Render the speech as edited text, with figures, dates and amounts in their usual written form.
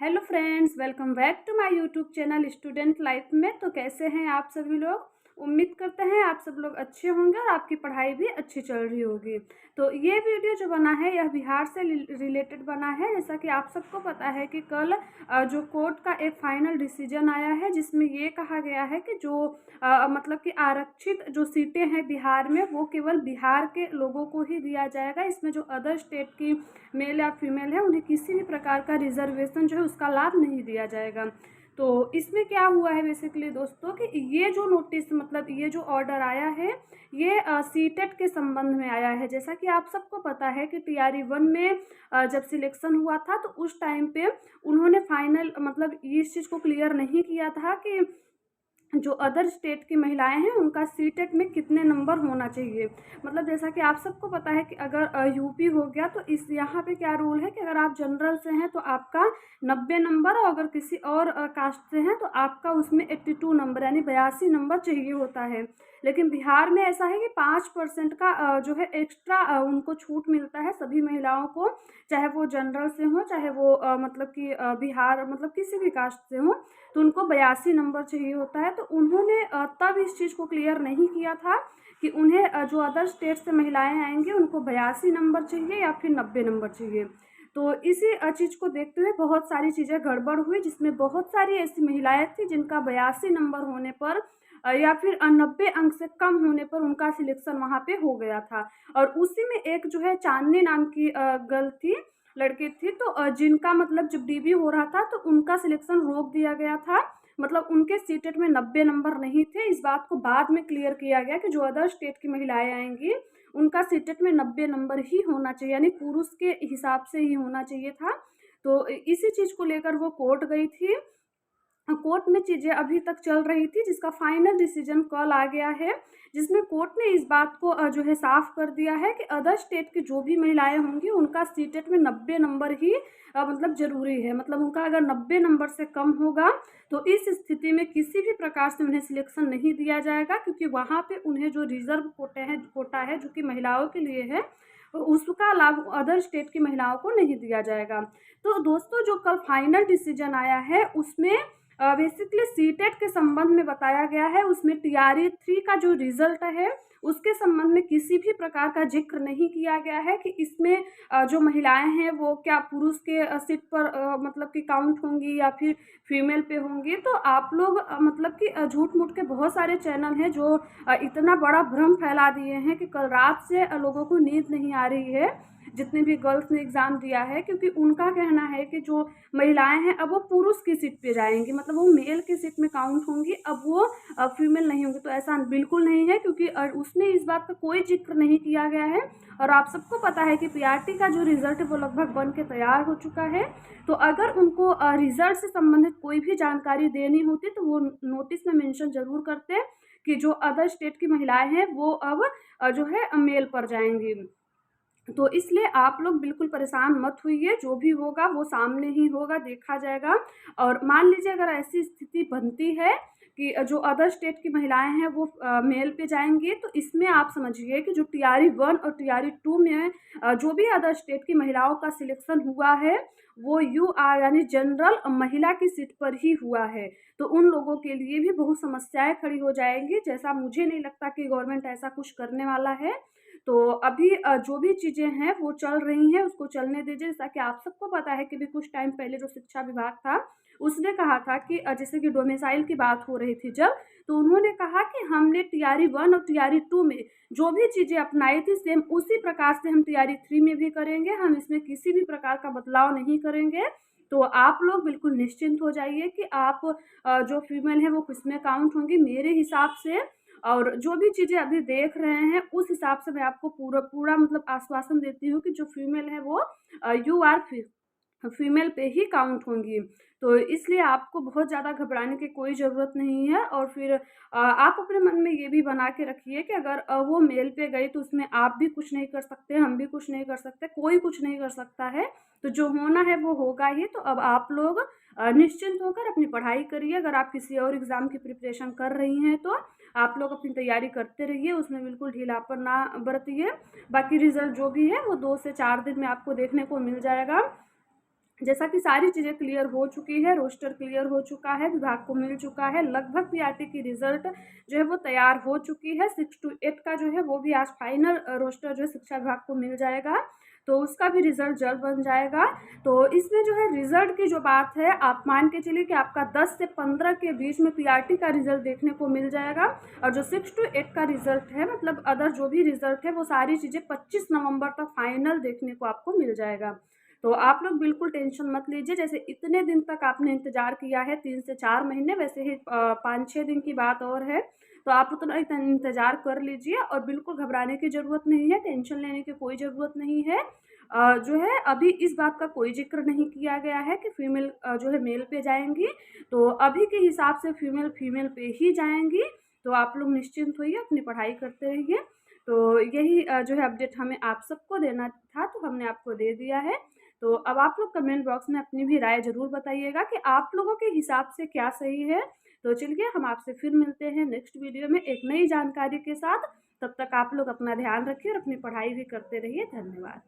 Hello friends, welcome back to my YouTube channel student life में। तो कैसे हैं आप सभी लोग। उम्मीद करते हैं आप सब लोग अच्छे होंगे और आपकी पढ़ाई भी अच्छी चल रही होगी। तो ये वीडियो जो बना है यह बिहार से रिलेटेड बना है। जैसा कि आप सबको पता है कि कल जो कोर्ट का एक फाइनल डिसीजन आया है जिसमें ये कहा गया है कि जो मतलब कि आरक्षित जो सीटें हैं बिहार में वो केवल बिहार के लोगों को ही दिया जाएगा। इसमें जो अदर स्टेट की मेल या फीमेल है उन्हें किसी भी प्रकार का रिजर्वेशन जो है उसका लाभ नहीं दिया जाएगा। तो इसमें क्या हुआ है बेसिकली दोस्तों कि ये जो नोटिस मतलब ये जो ऑर्डर आया है ये सीटेट के संबंध में आया है। जैसा कि आप सबको पता है कि टीआरई 1 में जब सिलेक्शन हुआ था तो उस टाइम पे उन्होंने फाइनल मतलब इस चीज़ को क्लियर नहीं किया था कि जो अदर स्टेट की महिलाएं हैं उनका सीटेट में कितने नंबर होना चाहिए। मतलब जैसा कि आप सबको पता है कि अगर यूपी हो गया तो इस यहाँ पे क्या रूल है कि अगर आप जनरल से हैं तो आपका 90 नंबर और अगर किसी और कास्ट से हैं तो आपका उसमें 82 नंबर यानी 82 नंबर चाहिए होता है। लेकिन बिहार में ऐसा है कि 5% का जो है एक्स्ट्रा उनको छूट मिलता है सभी महिलाओं को, चाहे वो जनरल से हो चाहे वो मतलब कि बिहार मतलब किसी भी कास्ट से हो, तो उनको 82 नंबर चाहिए होता है। तो उन्होंने तब इस चीज़ को क्लियर नहीं किया था कि उन्हें जो अदर स्टेट से महिलाएं आएंगी उनको 82 नंबर चाहिए या फिर 90 नंबर चाहिए। तो इसी चीज़ को देखते हुए बहुत सारी चीज़ें गड़बड़ हुई जिसमें बहुत सारी ऐसी महिलाएं थी जिनका 82 नंबर होने पर या फिर 90 अंक से कम होने पर उनका सिलेक्शन वहाँ पे हो गया था। और उसी में एक जो है चांदनी नाम की गर्ल थी, लड़की थी, तो जिनका मतलब जब डीबी हो रहा था तो उनका सिलेक्शन रोक दिया गया था। मतलब उनके सीटेट में 90 नंबर नहीं थे। इस बात को बाद में क्लियर किया गया कि जो अदर स्टेट की महिलाएं आएंगी उनका सीटेट में 90 नंबर ही होना चाहिए यानी पुरुष के हिसाब से ही होना चाहिए था। तो इसी चीज़ को लेकर वो कोर्ट गई थी। कोर्ट में चीज़ें अभी तक चल रही थी जिसका फाइनल डिसीजन कल आ गया है, जिसमें कोर्ट ने इस बात को जो है साफ कर दिया है कि अदर स्टेट की जो भी महिलाएं होंगी उनका सीटेट में 90 नंबर ही मतलब ज़रूरी है। मतलब उनका अगर 90 नंबर से कम होगा तो इस स्थिति में किसी भी प्रकार से उन्हें सिलेक्शन नहीं दिया जाएगा, क्योंकि वहाँ पे उन्हें जो रिजर्व कोटा है जो कि महिलाओं के लिए है उसका लाभ अदर स्टेट की महिलाओं को नहीं दिया जाएगा। तो दोस्तों जो कल फाइनल डिसीजन आया है उसमें बेसिकली सीटेट के संबंध में बताया गया है। उसमें टीआरई 3 का जो रिजल्ट है उसके संबंध में किसी भी प्रकार का जिक्र नहीं किया गया है कि इसमें जो महिलाएं हैं वो क्या पुरुष के सीट पर मतलब कि काउंट होंगी या फिर फीमेल पे होंगी। तो आप लोग मतलब कि झूठ मूठ के बहुत सारे चैनल हैं जो इतना बड़ा भ्रम फैला दिए हैं कि कल रात से लोगों को नींद नहीं आ रही है जितने भी गर्ल्स ने एग्ज़ाम दिया है, क्योंकि उनका कहना है कि जो महिलाएं हैं अब वो पुरुष की सीट पे जाएंगी, मतलब वो मेल की सीट में काउंट होंगी, अब वो फीमेल नहीं होंगी। तो ऐसा बिल्कुल नहीं है, क्योंकि उसमें इस बात का कोई जिक्र नहीं किया गया है। और आप सबको पता है कि पीआरटी का जो रिजल्ट है वो लगभग बन के तैयार हो चुका है। तो अगर उनको रिजल्ट से संबंधित कोई भी जानकारी देनी होती तो वो नोटिस में मेंशन जरूर करते कि जो अदर स्टेट की महिलाएं हैं वो अब जो है मेल पर जाएंगी। तो इसलिए आप लोग बिल्कुल परेशान मत होइए, जो भी होगा वो सामने ही होगा, देखा जाएगा। और मान लीजिए अगर ऐसी स्थिति बनती है कि जो अदर स्टेट की महिलाएं हैं वो मेल पे जाएंगी, तो इसमें आप समझिए कि जो टीआरई 1 और टीआरई 2 में जो भी अदर स्टेट की महिलाओं का सिलेक्शन हुआ है वो यूआर यानी जनरल महिला की सीट पर ही हुआ है। तो उन लोगों के लिए भी बहुत समस्याएं खड़ी हो जाएंगी, जैसा मुझे नहीं लगता कि गवर्नमेंट ऐसा कुछ करने वाला है। तो अभी जो भी चीज़ें हैं वो चल रही हैं उसको चलने दीजिए। जैसा कि आप सबको पता है कि भी कुछ टाइम पहले जो शिक्षा विभाग था उसने कहा था कि जैसे कि डोमिसाइल की बात हो रही थी जब, तो उन्होंने कहा कि हमने टीआरई 1 और टीआरई 2 में जो भी चीज़ें अपनाई थी सेम उसी प्रकार से हम टीआरई 3 में भी करेंगे, हम इसमें किसी भी प्रकार का बदलाव नहीं करेंगे। तो आप लोग बिल्कुल निश्चिंत हो जाइए कि आप जो फीमेल है वो किसमें काउंट होंगी। मेरे हिसाब से और जो भी चीज़ें अभी देख रहे हैं उस हिसाब से मैं आपको पूरा पूरा मतलब आश्वासन देती हूँ कि जो फीमेल है वो यू आर फीमेल पे ही काउंट होंगी। तो इसलिए आपको बहुत ज़्यादा घबराने की कोई ज़रूरत नहीं है। और फिर आप अपने मन में ये भी बना के रखिए कि अगर वो मेल पे गई तो उसमें आप भी कुछ नहीं कर सकते, हम भी कुछ नहीं कर सकते, कोई कुछ नहीं कर सकता है। तो जो होना है वो होगा ही। तो अब आप लोग निश्चिंत होकर अपनी पढ़ाई करिए। अगर आप किसी और एग्ज़ाम की प्रिपरेशन कर रही हैं तो आप लोग अपनी तैयारी करते रहिए, उसमें बिल्कुल ढीलापन ना बरतिए। बाकी रिज़ल्ट जो भी है वो 2 से 4 दिन में आपको देखने को मिल जाएगा। जैसा कि सारी चीज़ें क्लियर हो चुकी है, रोस्टर क्लियर हो चुका है, विभाग को मिल चुका है, लगभग पीआरटी की रिज़ल्ट जो है वो तैयार हो चुकी है। 6 टू 8 का जो है वो भी आज फाइनल रोस्टर जो है शिक्षा विभाग को मिल जाएगा, तो उसका भी रिज़ल्ट जल्द बन जाएगा। तो इसमें जो है रिज़ल्ट की जो बात है, आप मान के चलिए कि आपका 10 से 15 के बीच में पीआरटी का रिज़ल्ट देखने को मिल जाएगा, और जो 6 टू 8 का रिज़ल्ट है, मतलब अदर जो भी रिज़ल्ट है, वो सारी चीज़ें 25 नवंबर तक फाइनल देखने को आपको मिल जाएगा। तो आप लोग बिल्कुल टेंशन मत लीजिए। जैसे इतने दिन तक आपने इंतज़ार किया है, 3 से 4 महीने, वैसे ही 5-6 दिन की बात और है, तो आप उतना इंतज़ार कर लीजिए और बिल्कुल घबराने की ज़रूरत नहीं है, टेंशन लेने की कोई ज़रूरत नहीं है। जो है अभी इस बात का कोई ज़िक्र नहीं किया गया है कि फीमेल जो है मेल पे जाएँगी, तो अभी के हिसाब से फीमेल फीमेल पे ही जाएँगी। तो आप लोग निश्चिंत होइए, अपनी पढ़ाई करते रहिए। तो यही जो है अपडेट हमें आप सबको देना था, तो हमने आपको दे दिया है। तो अब आप लोग कमेंट बॉक्स में अपनी भी राय ज़रूर बताइएगा कि आप लोगों के हिसाब से क्या सही है। तो चलिए हम आपसे फिर मिलते हैं नेक्स्ट वीडियो में एक नई जानकारी के साथ। तब तक आप लोग अपना ध्यान रखिए और अपनी पढ़ाई भी करते रहिए। धन्यवाद।